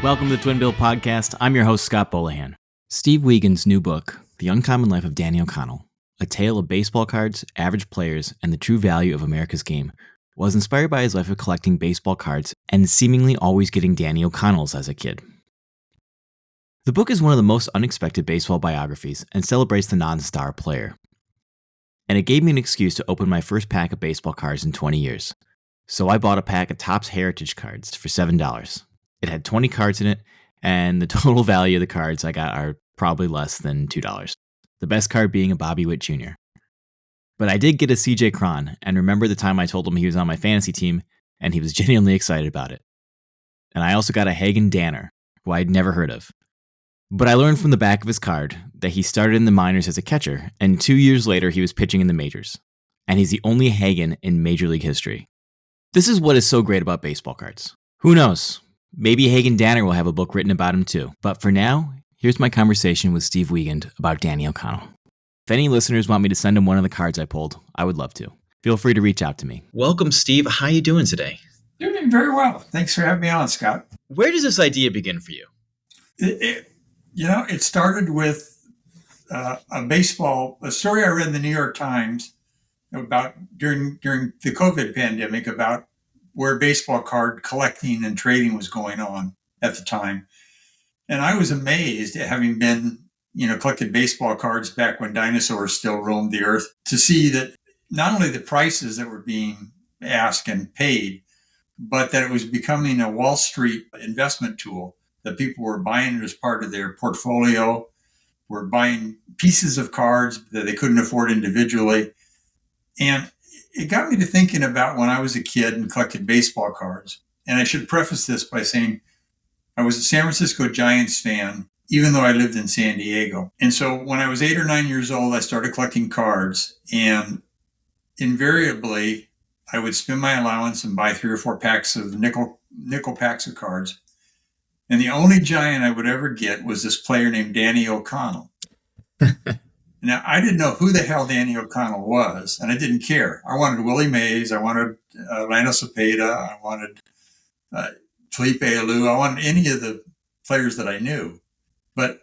Welcome to the Twin Bill Podcast. I'm your host, Scott Bolohan. Steve Wiegand's new book, The Uncommon Life of Danny O'Connell, a tale of baseball cards, average players, and the true value of America's game, was inspired by his life of collecting baseball cards and seemingly always getting Danny O'Connells as a kid. The book is one of the most unexpected baseball biographies and celebrates the non-star player. And it gave me an excuse to open my first pack of baseball cards in 20 years. So I bought a pack of Topps Heritage cards for $7. It had 20 cards in it, and the total value of the cards I got are probably less than $2. The best card being a Bobby Witt Jr. But I did get a CJ Cron, and remember the time I told him he was on my fantasy team, and he was genuinely excited about it. And I also got a Hagen Danner, who I'd never heard of. But I learned from the back of his card that he started in the minors as a catcher, and 2 years later he was pitching in the majors. And he's the only Hagen in Major League history. This is what is so great about baseball cards. Who knows? Maybe Hagen Danner will have a book written about him too. But for now, here's my conversation with Steve Wiegand about Danny O'Connell. If any listeners want me to send him one of the cards I pulled, I would love to. Feel free to reach out to me. Welcome, Steve. How are you doing today? Doing very well. Thanks for having me on, Scott. Where does this idea begin for you? It started with a story I read in the New York Times about during the COVID pandemic about where baseball card collecting and trading was going on at the time. And I was amazed at having been, collected baseball cards back when dinosaurs still roamed the earth, to see that not only the prices that were being asked and paid, but that it was becoming a Wall Street investment tool, that people were buying it as part of their portfolio, were buying pieces of cards that they couldn't afford individually. And it got me to thinking about when I was a kid and collected baseball cards. And I should preface this by saying I was a San Francisco Giants fan, even though I lived in San Diego. And so when I was 8 or 9 years old, I started collecting cards. And invariably, I would spend my allowance and buy 3 or 4 packs of nickel packs of cards. And the only Giant I would ever get was this player named Danny O'Connell. Now, I didn't know who the hell Danny O'Connell was, and I didn't care. I wanted Willie Mays. I wanted Lando Cepeda. I wanted Felipe Alou. I wanted any of the players that I knew. But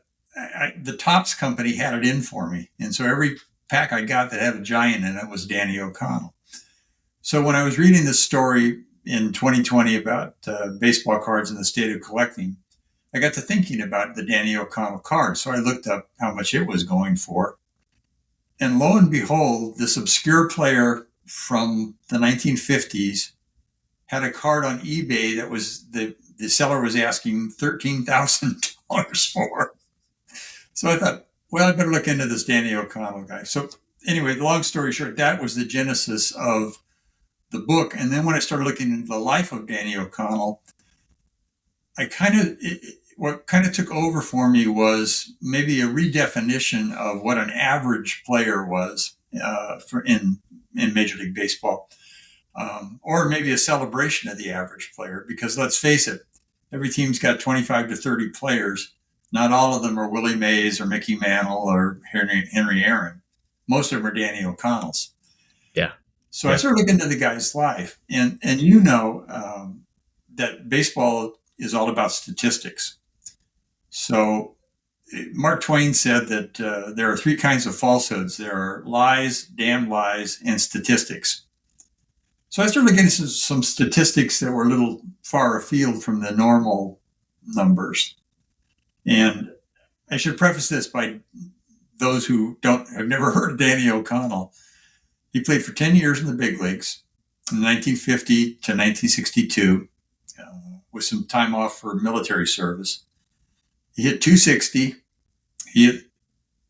the Topps company had it in for me. And so every pack I got that had a Giant in it was Danny O'Connell. So when I was reading this story in 2020 about baseball cards in the state of collecting, I got to thinking about the Danny O'Connell card. So I looked up how much it was going for. And lo and behold, this obscure player from the 1950s had a card on eBay that was the seller was asking $13,000 for. So I thought, well, I better look into this Danny O'Connell guy. So anyway, the long story short, that was the genesis of the book. And then when I started looking into the life of Danny O'Connell, what kind of took over for me was maybe a redefinition of what an average player was in Major League Baseball, or maybe a celebration of the average player. Because let's face it, every team's got 25 to 30 players. Not all of them are Willie Mays or Mickey Mantle or Henry Aaron. Most of them are Danny O'Connells. Yeah. So I started looking into the guy's life, and that baseball is all about statistics. So Mark Twain said that there are 3 kinds of falsehoods. There are lies, damned lies, and statistics. So I started looking at some statistics that were a little far afield from the normal numbers. And I should preface this by those who have never heard of Danny O'Connell. He played for 10 years in the big leagues, from 1950 to 1962, with some time off for military service. He hit .260. He hit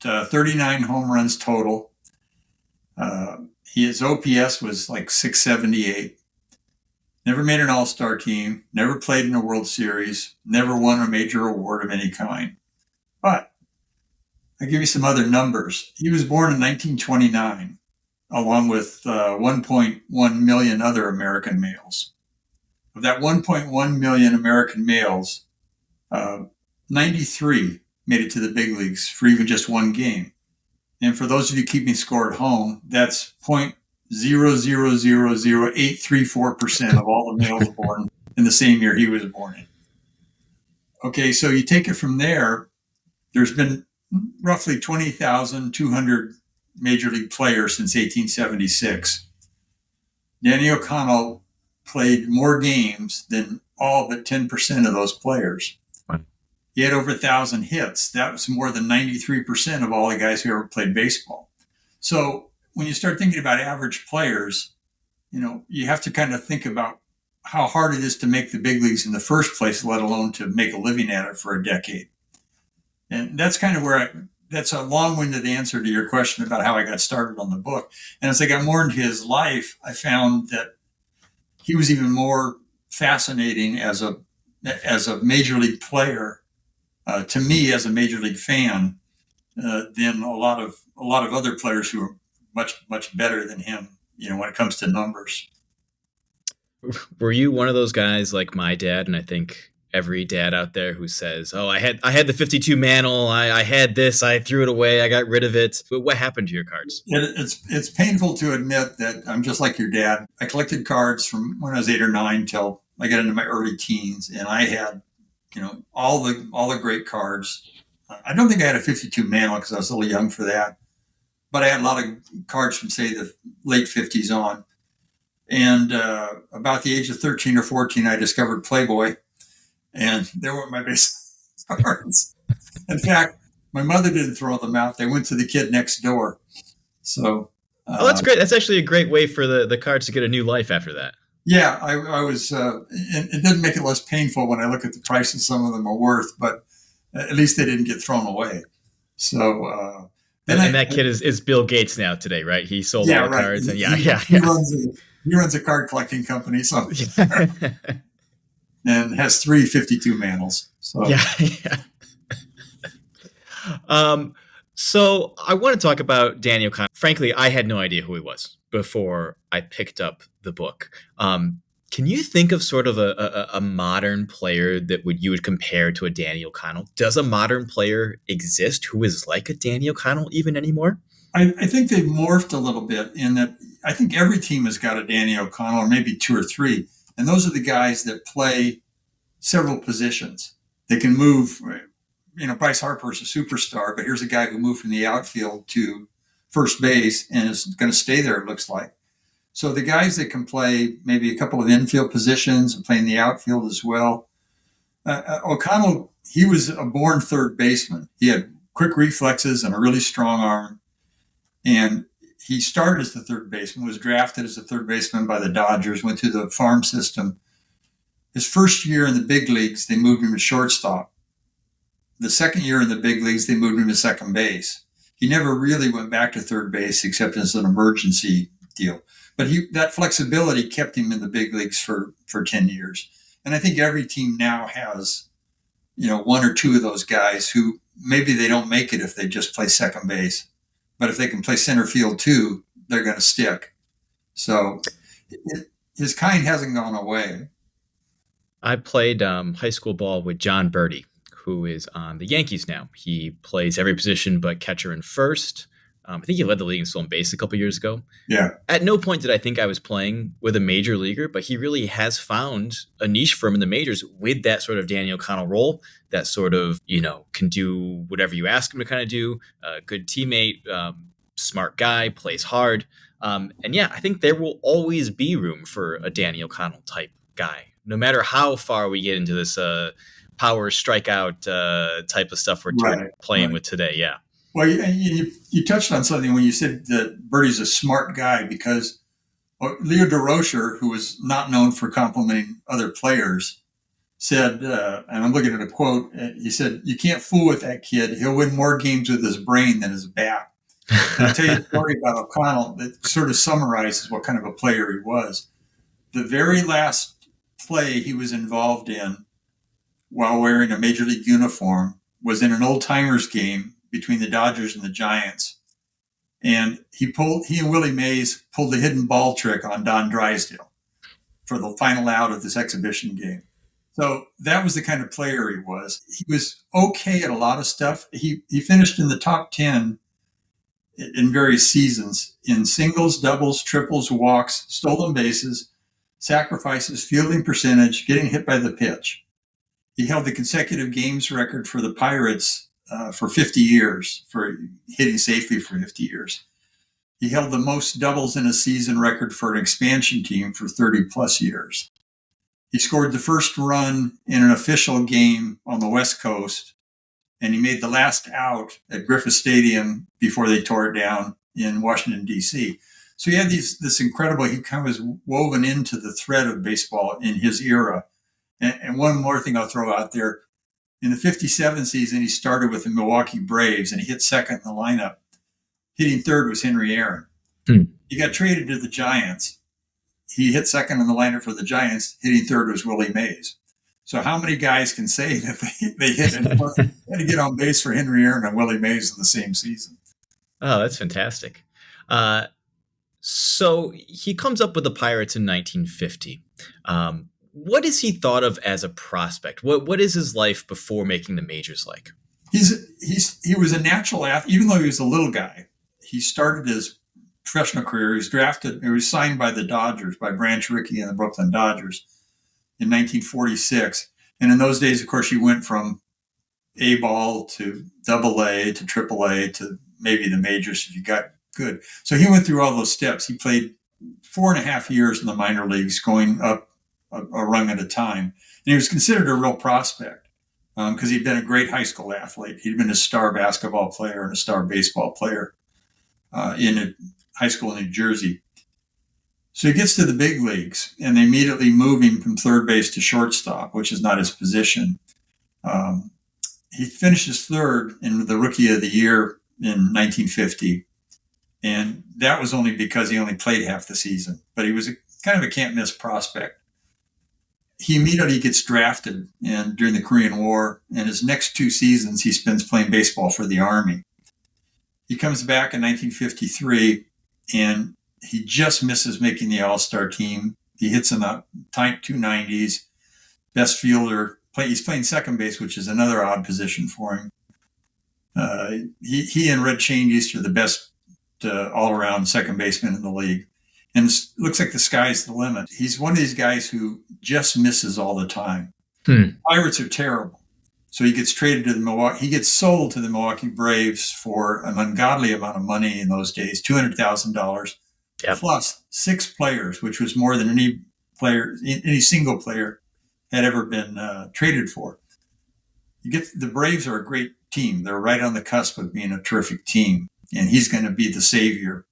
39 home runs total. His OPS was like .678. Never made an all-star team. Never played in a World Series. Never won a major award of any kind. But I'll give you some other numbers. He was born in 1929, along with 1.1 million other American males. Of that 1.1 million American males, 93 made it to the big leagues for even just one game. And for those of you keeping score at home, that's 0.0000834% of all the males born in the same year he was born in. Okay, so you take it from there. There's been roughly 20,200 major league players since 1876. Danny O'Connell played more games than all but 10% of those players. Wow. He had over 1,000 hits. That was more than 93% of all the guys who ever played baseball. So when you start thinking about average players, you have to kind of think about how hard it is to make the big leagues in the first place, let alone to make a living at it for a decade. And that's kind of that's a long-winded answer to your question about how I got started on the book. And as I got more into his life, I found that he was even more fascinating as a major league player to me as a major league fan than a lot of other players who are much better than him. When it comes to numbers. Were you one of those guys like my dad, and I think every dad out there, who says, "Oh, I had the 52 mantle. I had this. I threw it away. I got rid of it." But what happened to your cards? It's painful to admit that I'm just like your dad. I collected cards from when I was 8 or 9 till I got into my early teens, and I had, all the great cards. I don't think I had a 52 mantle because I was a little young for that, but I had a lot of cards from, say, the late 50s on. And about the age of 13 or 14, I discovered Playboy, and they weren't my base cards. In fact, my mother didn't throw them out. They went to the kid next door. So, that's great. That's actually a great way for the cards to get a new life after that. Yeah, I was. It didn't make it less painful when I look at the prices some of them are worth, but at least they didn't get thrown away. So. And that kid is Bill Gates now today, right? He sold all the cards, and he runs a card collecting company, so and has 3 52 mantles. So yeah. So I want to talk about Danny O'Connell. Frankly, I had no idea who he was before I picked up the book. Can you think of sort of a modern player that you would compare to a Danny O'Connell? Does a modern player exist who is like a Danny O'Connell even anymore? I think they've morphed a little bit in that I think every team has got a Danny O'Connell, or maybe 2 or 3. And those are the guys that play several positions. They can move. Bryce Harper's a superstar, but here's a guy who moved from the outfield to first base and is going to stay there, it looks like. So the guys that can play maybe a couple of infield positions and play in the outfield as well. O'Connell, he was a born third baseman. He had quick reflexes and a really strong arm. And he started as the third baseman, was drafted as a third baseman by the Dodgers, went through the farm system. His first year in the big leagues, they moved him to shortstop. The second year in the big leagues, they moved him to second base. He never really went back to third base except as an emergency deal. But that flexibility kept him in the big leagues for 10 years. And I think every team now has, 1 or 2 of those guys who maybe they don't make it if they just play second base. But if they can play center field too, they're going to stick. So his kind hasn't gone away. I played high school ball with John Birdie, who is on the Yankees now. He plays every position but catcher and first. I think he led the league in stolen base a couple years ago. Yeah. At no point did I think I was playing with a major leaguer, but he really has found a niche for him in the majors with that sort of Danny O'Connell role, that sort of, can do whatever you ask him to kind of do, good teammate, smart guy, plays hard. And yeah, I think there will always be room for a Danny O'Connell type guy, no matter how far we get into this power strikeout type of stuff we're playing with today. Yeah. Well, you touched on something when you said that Birdie's a smart guy, because Leo DeRocher, who was not known for complimenting other players, said, and I'm looking at a quote, he said, "You can't fool with that kid. He'll win more games with his brain than his bat." And I'll tell you a story about O'Connell that sort of summarizes what kind of a player he was. The very last play he was involved in while wearing a major league uniform was in an old timers game between the Dodgers and the Giants. And he and Willie Mays pulled the hidden ball trick on Don Drysdale for the final out of this exhibition game. So that was the kind of player he was. He was okay at a lot of stuff. He finished in the top 10 in various seasons in singles, doubles, triples, walks, stolen bases, sacrifices, fielding percentage, getting hit by the pitch. He held the consecutive games record for the Pirates for 50 years, for hitting safely for 50 years. He held the most doubles in a season record for an expansion team for 30 plus years. He scored the first run in an official game on the West Coast, and he made the last out at Griffith Stadium before they tore it down in Washington, D.C. So he had this incredible, he kind of was woven into the thread of baseball in his era. And one more thing I'll throw out there. In the 57 season, he started with the Milwaukee Braves, and he hit second in the lineup. Hitting third was Henry Aaron. He got traded to the Giants. He hit second in the lineup for the Giants. Hitting third was Willie Mays. So how many guys can say that they hit and had to get on base for Henry Aaron and Willie Mays in the same season? Oh, that's fantastic. So he comes up with the Pirates in 1950. What is he thought of as a prospect? What is his life before making the majors like? He was a natural athlete, even though he was a little guy. He started his professional career. He was drafted. He was signed by the Dodgers, by Branch Rickey and the Brooklyn Dodgers in 1946. And in those days, of course, you went from A ball to AA to AAA to maybe the majors if you got good. So he went through all those steps. He played 4.5 years in the minor leagues, going up a rung at a time. And he was considered a real prospect because he'd been a great high school athlete. He'd been a star basketball player and a star baseball player in a high school in New Jersey. So he gets to the big leagues, and they immediately move him from third base to shortstop, which is not his position. He finishes third in the Rookie of the Year in 1950, and that was only because he only played half the season. But he was kind of a can't-miss prospect. He immediately gets drafted during the Korean War, and his next 2 seasons he spends playing baseball for the Army. He comes back in 1953, and he just misses making the All-Star team. He hits in the tight 290s. Best fielder. He's playing second base, which is another odd position for him. He and Red Shane East are the best all-around second baseman in the league. And it looks like the sky's the limit. He's one of these guys who just misses all the time. Pirates are terrible. So he gets traded to the Milwaukee. He gets sold to the Milwaukee Braves for an ungodly amount of money in those days, $200,000, plus 6 players, which was more than any single player had ever been traded for. The Braves are a great team. They're right on the cusp of being a terrific team, and he's going to be the savior.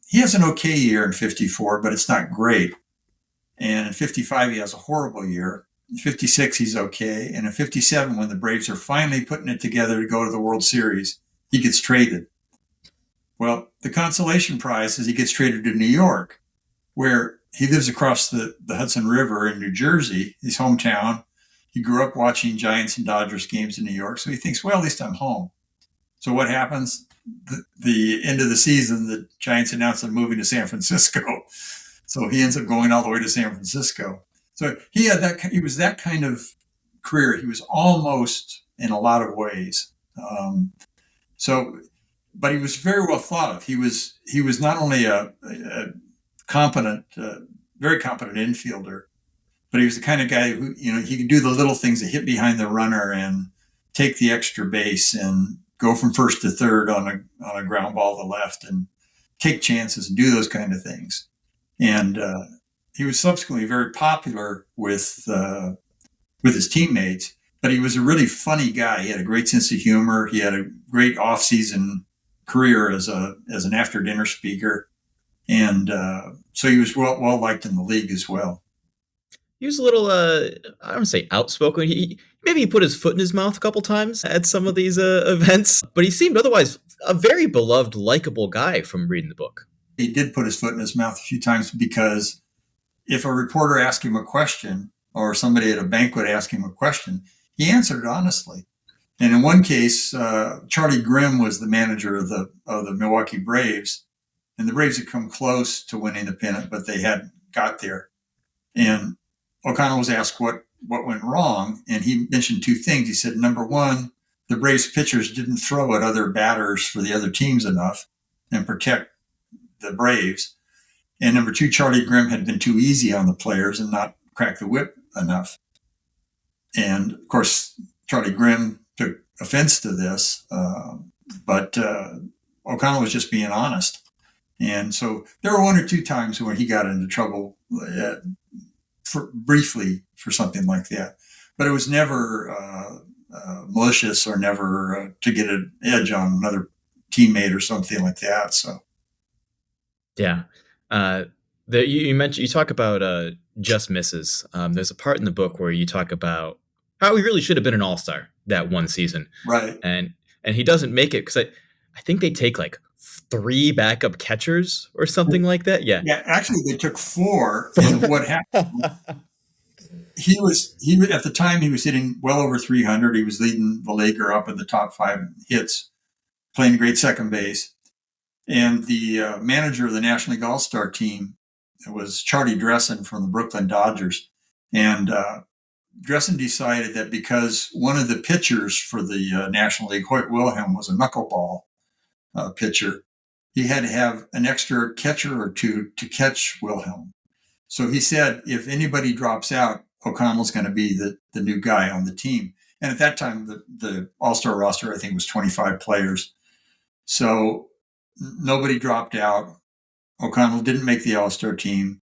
He has an okay year in 54, but it's not great. And in 55, he has a horrible year. In 56, he's okay. And in 57, when the Braves are finally putting it together to go to the World Series, he gets traded. Well, the consolation prize is he gets traded to New York, where he lives across the Hudson River in New Jersey, his hometown. He grew up watching Giants and Dodgers games in New York, so he thinks, well, at least I'm home. So what happens? The end of the season, the Giants announced they're moving to San Francisco. So he ends up going all the way to San Francisco. So he was that kind of career. He was almost in a lot of ways. But he was very well thought of. He was not only a competent, very competent infielder, but he was the kind of guy who, he could do the little things that hit behind the runner and take the extra base and go from first to third on a ground ball to left and take chances and do those kind of things. And he was subsequently very popular with his teammates, but he was a really funny guy. He had a great sense of humor. He had a great off-season career as an after-dinner speaker. And so he was well liked in the league as well. He was a little, I don't want to say outspoken. Maybe he put his foot in his mouth a couple times at some of these events, but he seemed otherwise a very beloved, likable guy from reading the book. He did put his foot in his mouth a few times because if a reporter asked him a question or somebody at a banquet asked him a question, he answered it honestly. And in one case, Charlie Grimm was the manager of the Milwaukee Braves, and the Braves had come close to winning the pennant, but they hadn't got there. And O'Connell was asked what went wrong, and he mentioned 2 things. He said, number one, the Braves pitchers didn't throw at other batters for the other teams enough and protect the Braves. And number 2, Charlie Grimm had been too easy on the players and not crack the whip enough. And of course, Charlie Grimm took offense to this, but O'Connell was just being honest. And so there were one or two times when he got into trouble briefly for something like that, but it was never malicious or never to get an edge on another teammate or something like that. So Yeah. You talk about just misses. There's a part in the book where you talk about how he really should have been an all-star that one season. right. And he doesn't make it because I think they take like 3 backup catchers or something like that. Yeah. Yeah, actually they took 4. And what happened, he at the time he was hitting well over 300. He was leading the league or up in the top 5 hits, playing great second base. And the manager of the National League All-Star team was Charlie Dressen from the Brooklyn Dodgers. And Dressen decided that because one of the pitchers for the National League, Hoyt Wilhelm, was a knuckleball pitcher, he had to have an extra catcher or two to catch Wilhelm. So he said, if anybody drops out, O'Connell's going to be the new guy on the team. And at that time, the All-Star roster, I think, was 25 players. So nobody dropped out. O'Connell didn't make the All-Star team.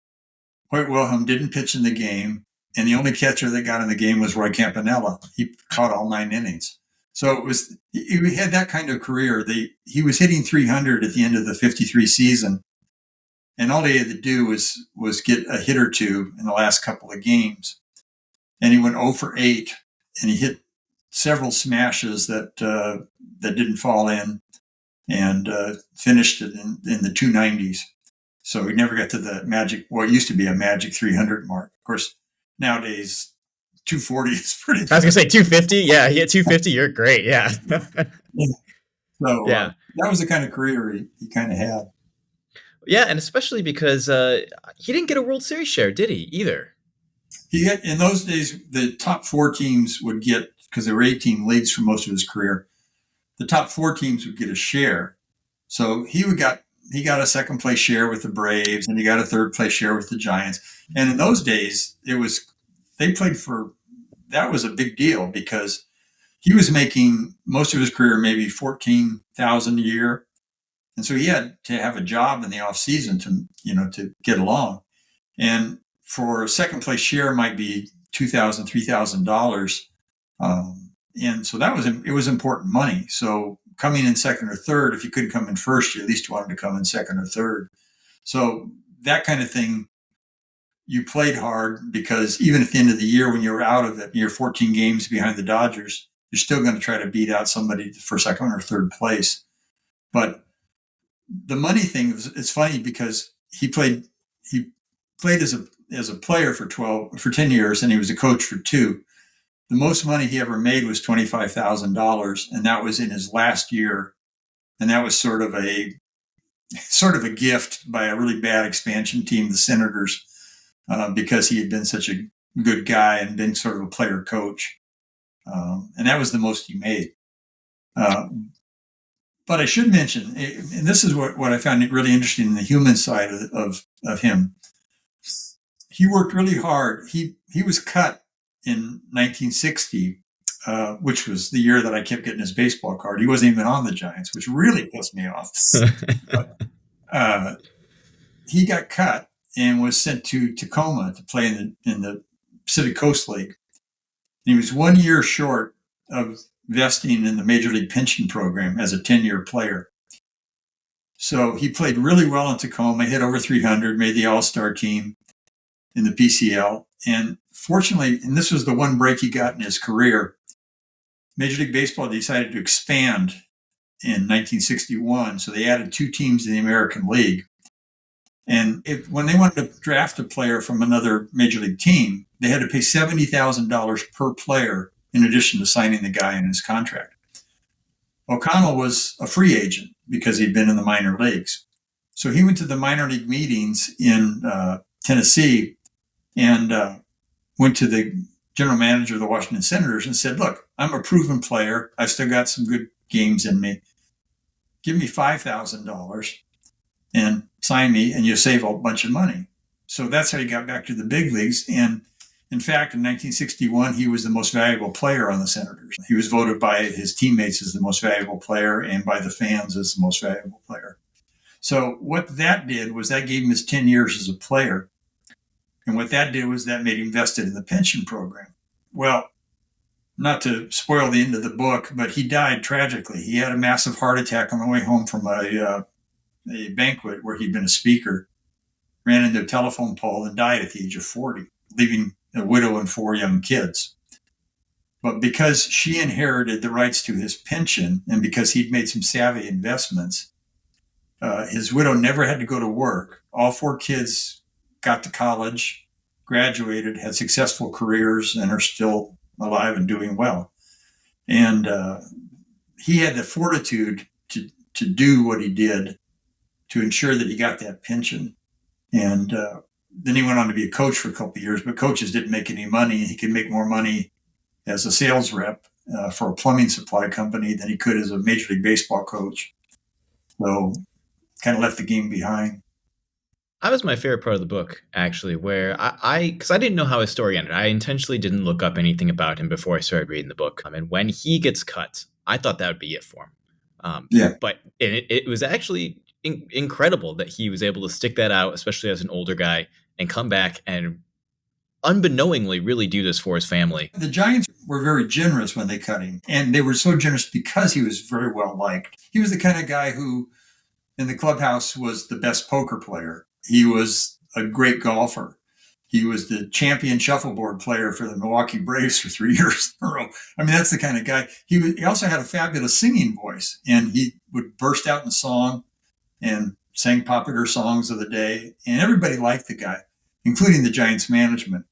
Hoyt Wilhelm didn't pitch in the game. And the only catcher that got in the game was Roy Campanella. He caught all 9 innings. So he had that kind of career. He was hitting 300 at the end of the 53 season. And all he had to do was get a hit or two in the last couple of games. And he went 0 for 8, and he hit several smashes that didn't fall in, and finished it in the 290s. So he never got to the magic, what used to be a magic 300 mark. Of course, nowadays 240 is pretty. I was gonna say 250. Yeah, he hit 250. You're great. Yeah. So that was the kind of career he kind of had. Yeah, and especially because he didn't get a World Series share, did he? Either. In those days, the top 4 teams would get, because there were 18 leagues for most of his career, the top 4 teams would get a share. So he got a second place share with the Braves, and he got a third place share with the Giants. And in those days, that was a big deal, because he was making most of his career maybe $14,000 a year. And so he had to have a job in the off season to get along. And for a second place share might be $2,000, $3,000. And so it was important money. So coming in second or third, if you couldn't come in first, you at least wanted to come in second or third. So that kind of thing, you played hard, because even at the end of the year, when you're out of it, you're 14 games behind the Dodgers, you're still going to try to beat out somebody for second or third place. But the money thing is funny, because he played as a player for 10 years, and he was a coach for 2. The most money he ever made was $25,000, and that was in his last year. And that was sort of a gift by a really bad expansion team, the Senators, because he had been such a good guy and been sort of a player coach. And that was the most he made. But I should mention, and this is what I found really interesting in the human side of him. He worked really hard. He was cut in 1960, which was the year that I kept getting his baseball card. He wasn't even on the Giants, which really pissed me off. But, he got cut and was sent to Tacoma to play in the Pacific Coast League. And he was 1 year short of vesting in the Major League Pension Program as a 10-year player. So he played really well in Tacoma, hit over 300, made the All-Star team in the PCL. And fortunately, and this was the one break he got in his career, Major League Baseball decided to expand in 1961. So they added 2 teams in the American League. And when they wanted to draft a player from another Major League team, they had to pay $70,000 per player in addition to signing the guy in his contract. O'Connell was a free agent because he'd been in the minor leagues. So he went to the minor league meetings in Tennessee and went to the general manager of the Washington Senators and said, look, I'm a proven player. I've still got some good games in me. Give me $5,000 and sign me, and you save a bunch of money. So that's how he got back to the big leagues. And In fact, in 1961, he was the most valuable player on the Senators. He was voted by his teammates as the most valuable player and by the fans as the most valuable player. So what that did was that gave him his 10 years as a player. And what that did was that made him vested in the pension program. Well, not to spoil the end of the book, but he died tragically. He had a massive heart attack on the way home from a banquet where he'd been a speaker, ran into a telephone pole and died at the age of 40, leaving a widow and 4 young kids. But because she inherited the rights to his pension and because he'd made some savvy investments, his widow never had to go to work. All 4 kids got to college, graduated, had successful careers, and are still alive and doing well. And he had the fortitude to do what he did to ensure that he got that pension. And then he went on to be a coach for a couple of years, but coaches didn't make any money. He could make more money as a sales rep for a plumbing supply company than he could as a Major League Baseball coach. So kind of left the game behind. That was my favorite part of the book, actually, where because I didn't know how his story ended. I intentionally didn't look up anything about him before I started reading the book. And when he gets cut, I thought that would be it for him. But it was actually incredible that he was able to stick that out, especially as an older guy, and come back and unbeknowingly really do this for his family. The Giants were very generous when they cut him, and they were so generous because he was very well liked. He was the kind of guy who in the clubhouse was the best poker player. He was a great golfer. He was the champion shuffleboard player for the Milwaukee Braves for 3 years in a row. I mean, that's the kind of guy. He also had a fabulous singing voice, and he would burst out in song and sang popular songs of the day. And everybody liked the guy, including the Giants management.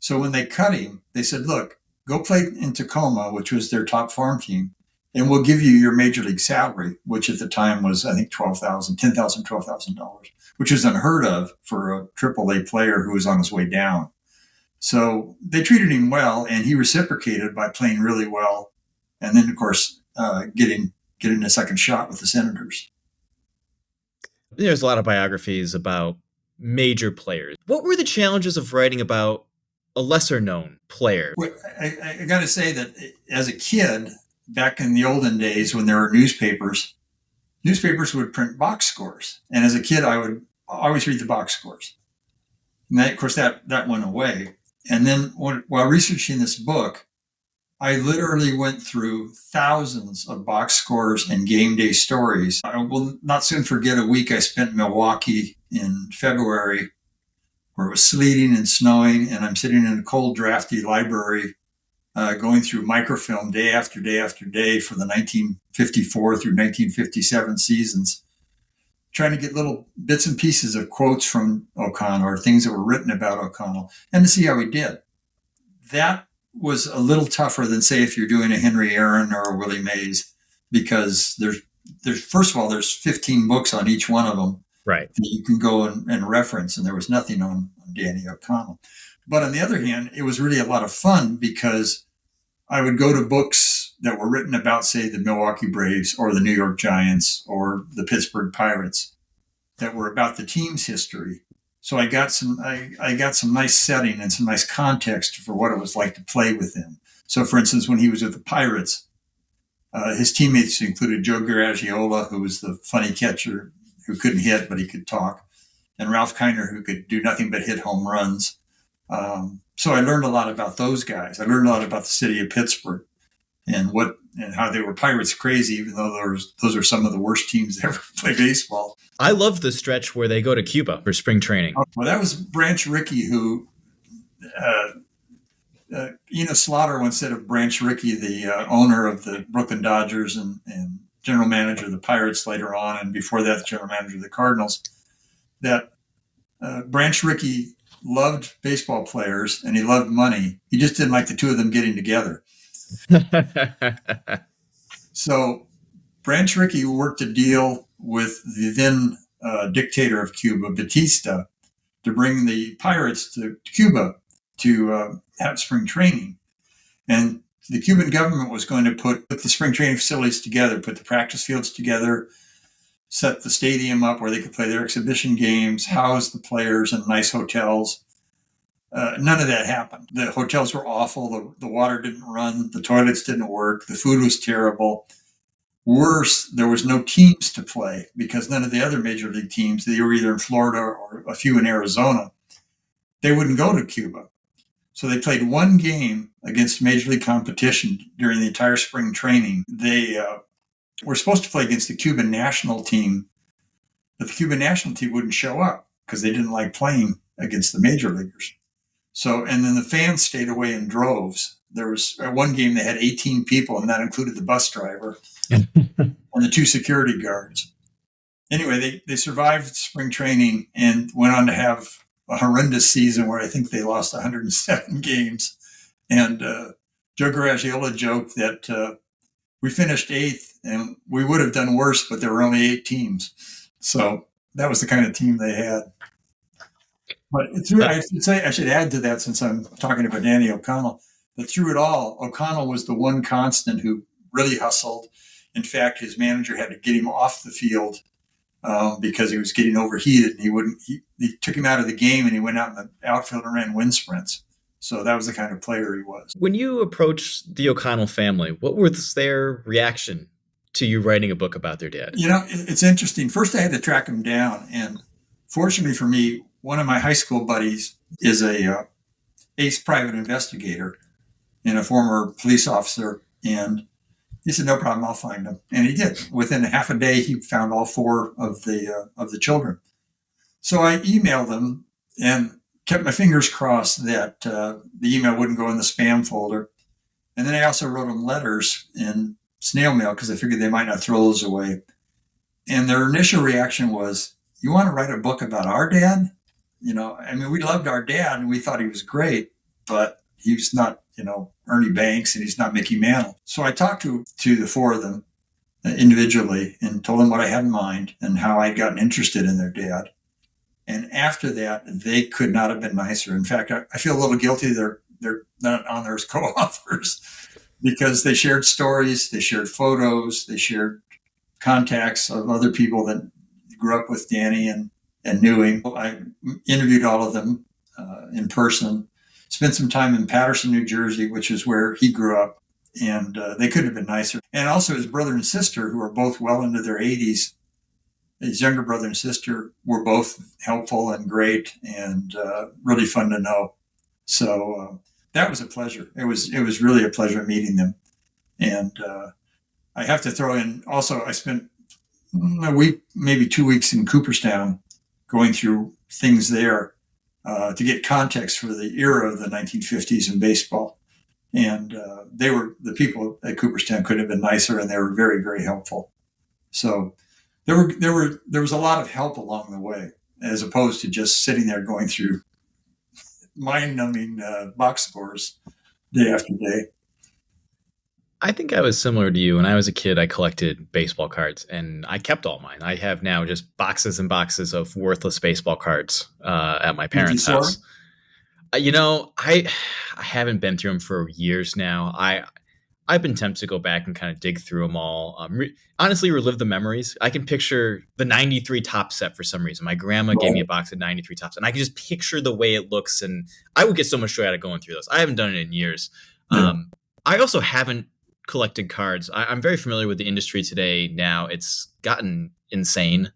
So when they cut him, they said, look, go play in Tacoma, which was their top farm team, and we'll give you your major league salary, which at the time was, I think, $12,000, which was unheard of for a AAA player who was on his way down. So they treated him well, and he reciprocated by playing really well. And then, of course, getting a second shot with the Senators. There's a lot of biographies about major players. What were the challenges of writing about a lesser known player? Well, I got to say that as a kid, back in the olden days when there were newspapers would print box scores. And as a kid, I would always read the box scores. And that, of course, that went away. And then while researching this book, I literally went through thousands of box scores and game day stories. I will not soon forget a week I spent in Milwaukee in February where it was sleeting and snowing, and I'm sitting in a cold, drafty library going through microfilm day after day after day for the 1954 through 1957 seasons, trying to get little bits and pieces of quotes from O'Connell or things that were written about O'Connell and to see how he did. That was a little tougher than, say, if you're doing a Henry Aaron or a Willie Mays, because there's first of all, there's 15 books on each one of them. Right. That you can go and reference, and there was nothing on Danny O'Connell. But on the other hand, it was really a lot of fun because I would go to books that were written about, say, the Milwaukee Braves or the New York Giants or the Pittsburgh Pirates that were about the team's history. So I got some nice setting and some nice context for what it was like to play with him. So, for instance, when he was with the Pirates, his teammates included Joe Garagiola, who was the funny catcher who couldn't hit, but he could talk, and Ralph Kiner, who could do nothing but hit home runs. So I learned a lot about those guys. I learned a lot about the city of Pittsburgh and how they were Pirates crazy, even though those are some of the worst teams that ever played baseball. I love the stretch where they go to Cuba for spring training. Well, that was Branch Rickey, who Enos Slaughter once said of Branch Rickey, the owner of the Brooklyn Dodgers and general manager of the Pirates later on, and before that, the general manager of the Cardinals, that Branch Rickey loved baseball players and he loved money. He just didn't like the two of them getting together. So Branch Rickey worked a deal with the then dictator of Cuba, Batista, to bring the Pirates to Cuba to have spring training. And the Cuban government was going to put the spring training facilities together, put the practice fields together, set the stadium up where they could play their exhibition games, house the players in nice hotels. None of that happened. The hotels were awful. The water didn't run. The toilets didn't work. The food was terrible. Worse, there was no teams to play because none of the other major league teams, they were either in Florida or a few in Arizona, they wouldn't go to Cuba. So they played one game against major league competition during the entire spring training. They were supposed to play against the Cuban national team, but the Cuban national team wouldn't show up because they didn't like playing against the major leaguers. So, and then the fans stayed away in droves. There was one game they had 18 people, and that included the bus driver and the 2 security guards. Anyway, they survived spring training and went on to have a horrendous season where I think they lost 107 games. And Joe Garagiola joked that we finished 8th and we would have done worse, but there were only 8 teams. So that was the kind of team they had. But I should add to that, since I'm talking about Danny O'Connell, that through it all, O'Connell was the one constant who really hustled. In fact, his manager had to get him off the field because he was getting overheated. And he took him out of the game, and he went out in the outfield and ran wind sprints. So that was the kind of player he was. When you approached the O'Connell family, what was their reaction to you writing a book about their dad? It's interesting. First, I had to track him down. And fortunately for me, one of my high school buddies is a ace private investigator and a former police officer. And he said, "No problem, I'll find them." And he did. Within half a day, he found all 4 of the children. So I emailed them and kept my fingers crossed that the email wouldn't go in the spam folder. And then I also wrote them letters in snail mail because I figured they might not throw those away. And their initial reaction was, "You want to write a book about our dad?" We loved our dad and we thought he was great, but he was not, Ernie Banks, and he's not Mickey Mantle. So I talked to the 4 of them individually and told them what I had in mind and how I'd gotten interested in their dad. And after that, they could not have been nicer. In fact, I feel a little guilty they're not on there as co-authors because they shared stories, they shared photos, they shared contacts of other people that grew up with Danny and knew him. I interviewed all of them in person, spent some time in Paterson, New Jersey, which is where he grew up, and they couldn't have been nicer. And also his brother and sister, who are both well into their 80s, his younger brother and sister were both helpful and great and really fun to know. So that was a pleasure. It was really a pleasure meeting them. And I have to throw in also, I spent a week, maybe 2 weeks in Cooperstown going through things there to get context for the era of the 1950s in baseball. And the people at Cooperstown could have been nicer, and they were very, very helpful. So there was a lot of help along the way, as opposed to just sitting there going through mind-numbing box scores day after day. I think I was similar to you. When I was a kid, I collected baseball cards, and I kept all mine. I have now just boxes and boxes of worthless baseball cards at my parents' house. I haven't been through them for years now. I've been tempted to go back and kind of dig through them all. Honestly, relive the memories. I can picture the 93 top set for some reason. My grandma gave me a box of 93 tops, and I can just picture the way it looks, and I would get so much joy out of going through those. I haven't done it in years. Yeah. I also haven't collected cards. I'm very familiar with the industry today now. It's gotten insane.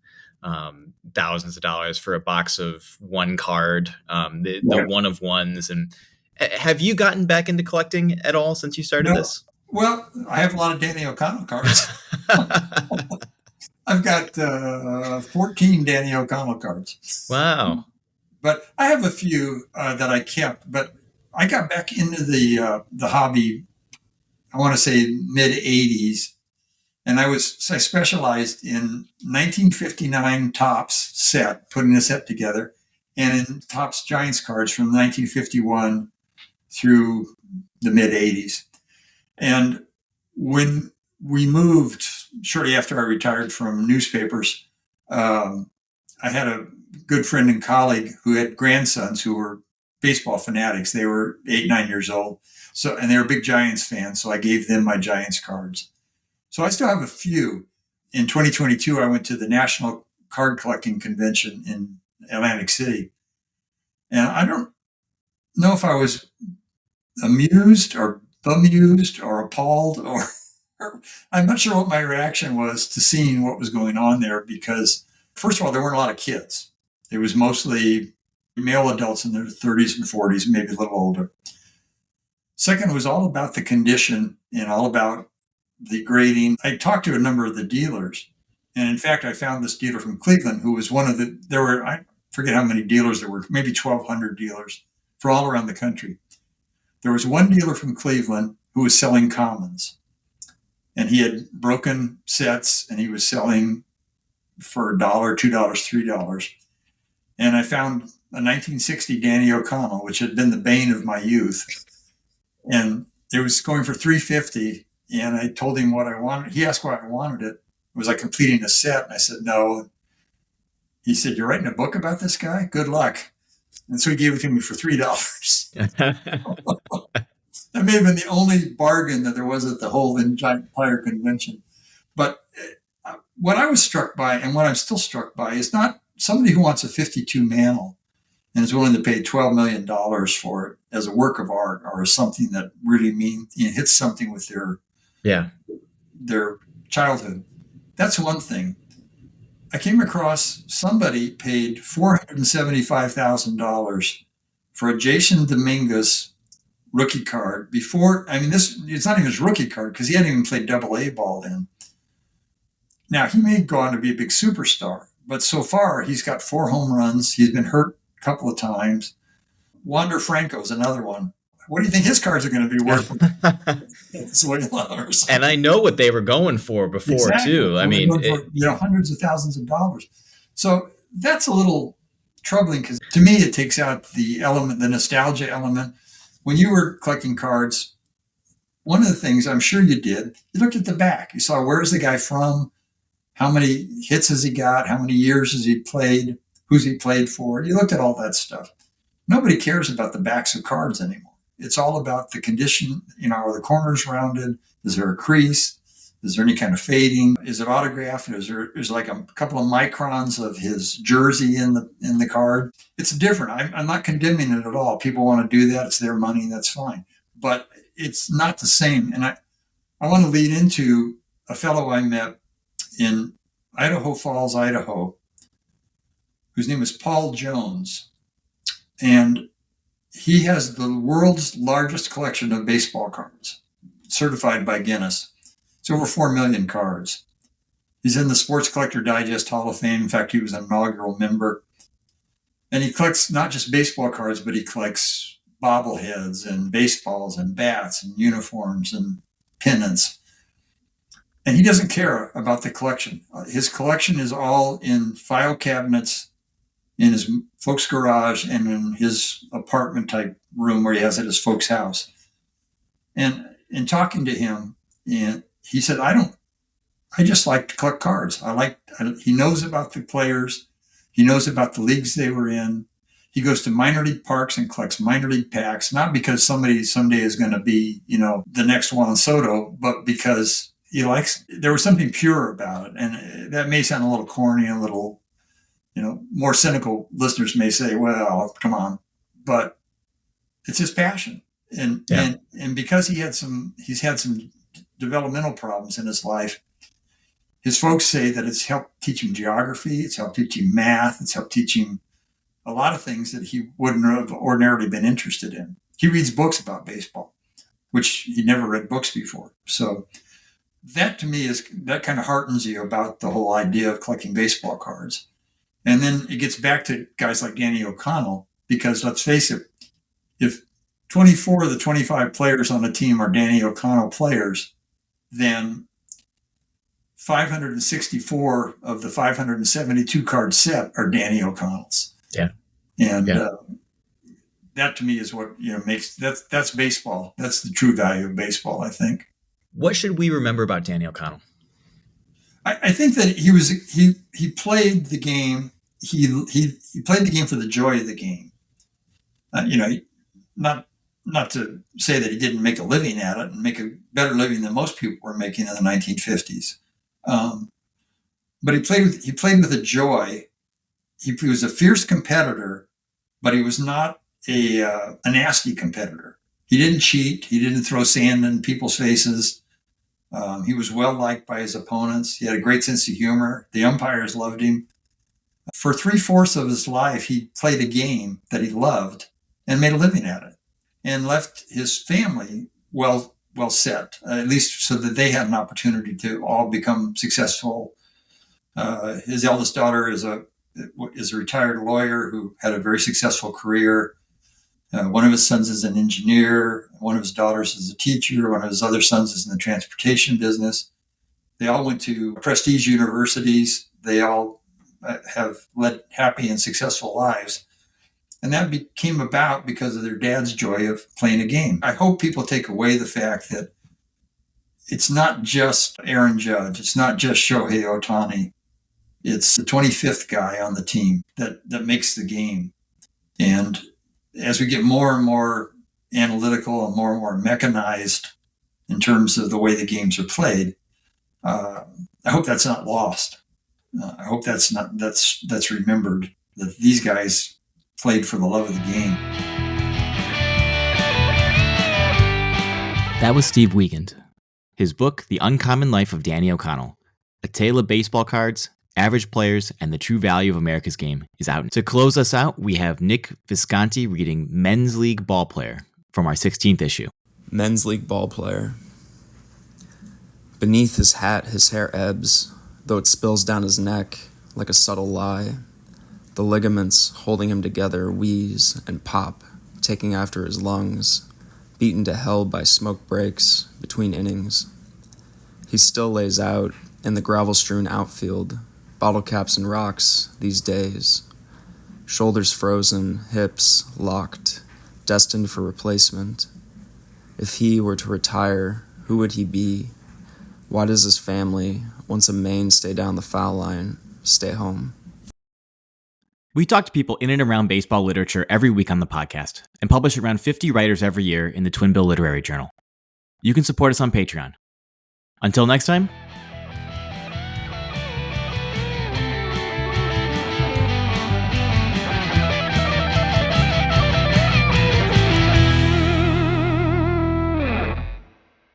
Thousands of dollars for a box of one card, the one of ones. And have you gotten back into collecting at all since you started this? Well, I have a lot of Danny O'Connell cards. I've got 14 Danny O'Connell cards. Wow. But I have a few that I kept, but I got back into the hobby, I want to say mid 80s. And I specialized in 1959 Topps set, putting a set together, and in Topps Giants cards from 1951 through the mid 80s. And when we moved shortly after I retired from newspapers, I had a good friend and colleague who had grandsons who were baseball fanatics. They were 8, 9 years old. And they were big Giants fans. So I gave them my Giants cards. So I still have a few. In 2022, I went to the National Card Collecting Convention in Atlantic City. And know if I was amused or bemused or appalled or I'm not sure what my reaction was to seeing what was going on there because, first of all, there weren't a lot of kids. It was mostly male adults in their 30s and 40s, maybe a little older. Second, it was all about the condition and all about the grading. I talked to a number of the dealers. And in fact, I found this dealer from Cleveland who was one of there were, I forget how many dealers there were, maybe 1,200 dealers for all around the country. There was one dealer from Cleveland who was selling commons. And he had broken sets and he was selling for $1, $2, $3. And I found a 1960 Danny O'Connell, which had been the bane of my youth. And it was going for $350. And I told him what I wanted. He asked why I wanted it. Was I completing a set? And I said, no. He said, you're writing a book about this guy? Good luck. And so he gave it to me for $3. That may have been the only bargain that there was at the whole entire convention. But what I was struck by and what I'm still struck by is not somebody who wants a 52 mantle and is willing to pay $12 million for it as a work of art or as something that really hits something with their childhood. That's one thing. I came across somebody paid $475,000 for a Jason Dominguez rookie card before. I mean, it's not even his rookie card because he hadn't even played AA ball then. Now, he may go on to be a big superstar, but so far he's got 4 home runs. He's been hurt a couple of times. Wander Franco's another one. What do you think his cards are going to be worth? And I know what they were going for before, exactly. Too. I mean, hundreds of thousands of dollars. So that's a little troubling because to me, it takes out the nostalgia element. When you were collecting cards, one of the things I'm sure you did, you looked at the back. You saw where's the guy from? How many hits has he got? How many years has he played? Who's he played for? You looked at all that stuff. Nobody cares about the backs of cards anymore. It's all about the condition. Are the corners rounded? Is there a crease? Is there any kind of fading? Is it autographed? Is like a couple of microns of his jersey in the card? It's different. I'm not condemning it at all. People want to do that. It's their money. That's fine. But it's not the same. And I want to lead into a fellow I met in Idaho Falls, Idaho, whose name is Paul Jones. And he has the world's largest collection of baseball cards, certified by Guinness. It's over 4 million cards. He's in the Sports Collector Digest Hall of Fame. In fact, he was an inaugural member. And he collects not just baseball cards, but he collects bobbleheads and baseballs and bats and uniforms and pennants. And he doesn't care about the collection. His collection is all in file cabinets in his folks' garage and in his apartment type room where he has at his folks' house. And in talking to him, he said, I just like to collect cards. He knows about the players. He knows about the leagues they were in. He goes to minor league parks and collects minor league packs, not because somebody someday is going to be, the next Juan Soto, but because there was something pure about it. And that may sound a little corny, a little, more cynical listeners may say, well, come on, but it's his passion. And because he's had some developmental problems in his life, his folks say that it's helped teach him geography. It's helped teach him math. It's helped teach him a lot of things that he wouldn't have ordinarily been interested in. He reads books about baseball, which he never read books before. So that to me that kind of heartens you about the whole idea of collecting baseball cards. And then it gets back to guys like Danny O'Connell, because let's face it, if 24 of the 25 players on a team are Danny O'Connell players, then 564 of the 572 card set are Danny O'Connells. Yeah. And that to me is what makes that's baseball. That's the true value of baseball, I think. What should we remember about Danny O'Connell? I think that he played the game. He played the game for the joy of the game. Not to say that he didn't make a living at it and make a better living than most people were making in the 1950s. But he played with a joy. He was a fierce competitor, but he was not a nasty competitor. He didn't cheat. He didn't throw sand in people's faces. He was well liked by his opponents. He had a great sense of humor. The umpires loved him. For 3/4 of his life, he played a game that he loved and made a living at it, and left his family well set, at least so that they had an opportunity to all become successful. His eldest daughter is a retired lawyer who had a very successful career. One of his sons is an engineer. One of his daughters is a teacher. One of his other sons is in the transportation business. They all went to prestige universities. They all have led happy and successful lives. And that came about because of their dad's joy of playing a game. I hope people take away the fact that it's not just Aaron Judge. It's not just Shohei Ohtani. It's the 25th guy on the team that makes the game. And as we get more and more analytical and more mechanized in terms of the way the games are played, I hope that's not lost. I hope that's remembered, that these guys played for the love of the game. That was Steve Wiegand. His book, The Uncommon Life of Danny O'Connell, A Tale of Baseball Cards, Average Players, and the True Value of America's Game, is out. To close us out, we have Nick Visconti reading Men's League Ball Player from our 16th issue. Men's League Ball Player. Beneath his hat, his hair ebbs, though it spills down his neck like a subtle lie. The ligaments holding him together wheeze and pop, taking after his lungs, beaten to hell by smoke breaks between innings. He still lays out in the gravel-strewn outfield, bottle caps and rocks these days. Shoulders frozen, hips locked, destined for replacement. If he were to retire, who would he be? Why does his family, once a mainstay down the foul line, stay home? We talk to people in and around baseball literature every week on the podcast and publish around 50 writers every year in the Twin Bill Literary Journal. You can support us on Patreon. Until next time,